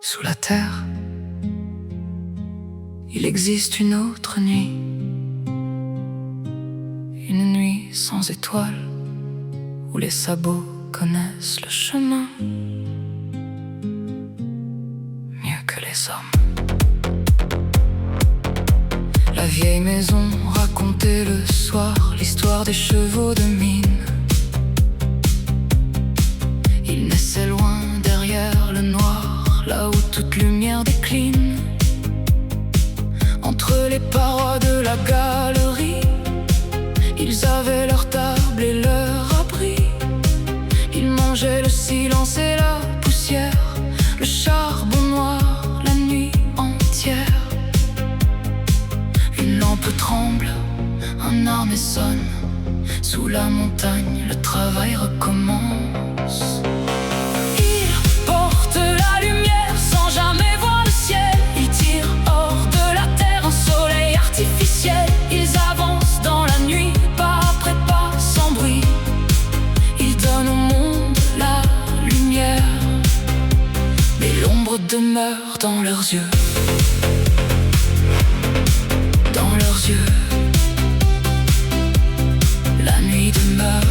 Sous la terre, il existe une autre nuit, une nuit sans étoiles, où les sabots connaissent le chemin mieux que les hommes. La vieille maison racontait le soir l'histoire des chevaux de mine. Ils naissaient loin derrière le noir, là où toute lumière décline. Entre les parois de la galerie, ils avaient leur table et leur abri. Ils mangeaient le silence et la poussière, le charbon noir la nuit entière. Une lampe tremble, un arme sonne. Sous la montagne, le travail recommence. Ils portent la lumière sans jamais voir le ciel. Ils tirent hors de la terre un soleil artificiel. Ils avancent dans la nuit, pas après pas, sans bruit. Ils donnent au monde la lumière, mais l'ombre demeure dans leurs yeux. Dans leurs yeux, la nuit demeure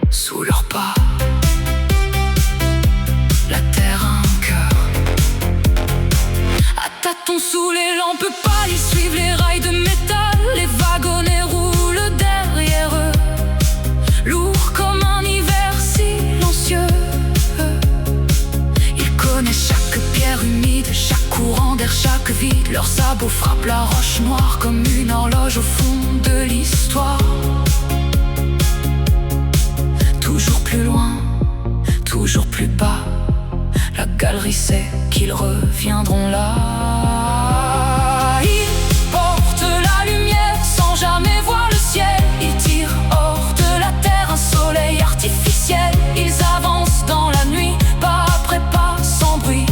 sous leurs pas. La terre a un cœur. À tâtons sous les lampes pâles, ils suivent les rails de métal. Les wagonnets roulent derrière eux, lourds comme un hiver silencieux. Ils connaissent chaque pierre humide, chaque courant d'air, chaque vide. Leurs sabots frappent la roche noire comme une horloge au fond de l'histoire. Toujours plus loin, toujours plus bas, la galerie sait qu'ils reviendront là. Ils portent la lumière sans jamais voir le ciel. Ils tirent hors de la terre un soleil artificiel. Ils avancent dans la nuit, pas après pas, sans bruit.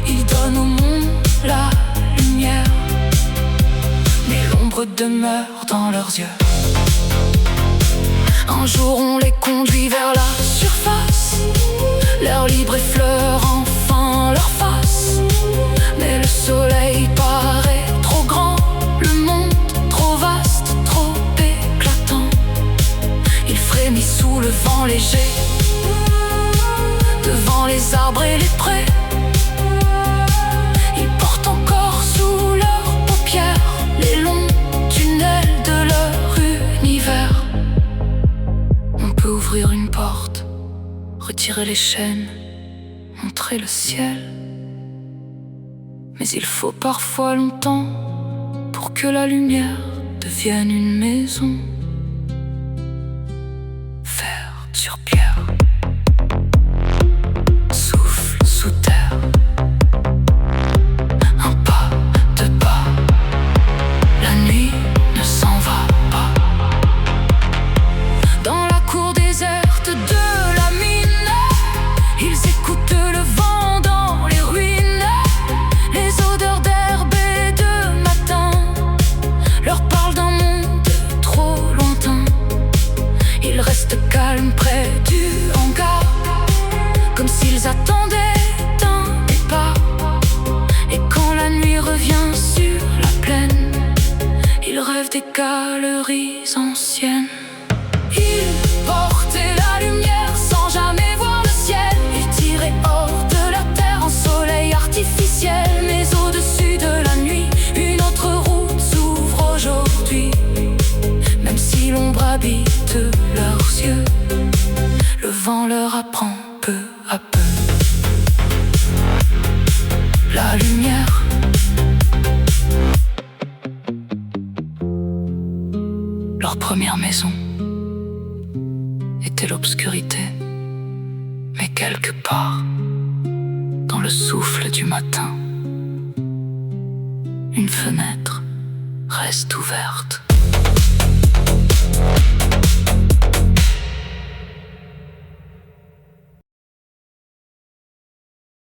Ils donnent au monde la lumière, mais l'ombre demeure dans leurs yeux. Un jour on les conduit vers la surface, l'air libre effleure enfin leur face. Mais le soleil paraît trop grand, le monde trop vaste, trop éclatant. Il frémit sous le vent léger, devant les arbres et les prés. Ils portent encore sous leurs paupières les longs tunnels de leur univers. On peut ouvrir une porte, retirer les chaînes, montrer le ciel. Mais il faut parfois longtemps pour que la lumière devienne une maison. Fer sur pierre, souffle sous terre, un pas, deux pas, la nuit ne s'en va pas. Dans la cour déserte de la mine, ils écoutent le vent dans les ruines. Les odeurs d'herbe et de matin leur parlent d'un monde trop lointain. Ils restent calmes près du hangar, comme s'ils attendaient un départ. Et quand la nuit revient sur la plaine, ils rêvent des galeries anciennes. Ils portaient la lumière sans jamais voir le ciel. Ils tiraient hors de la terre un soleil artificiel. Mais au-dessus de la nuit, une autre route s'ouvre aujourd'hui. Même si l'ombre habite leurs yeux, le vent leur apprend peu à peu la lumière. Leur première maison était l'obscurité, mais quelque part, dans le souffle du matin, une fenêtre reste ouverte.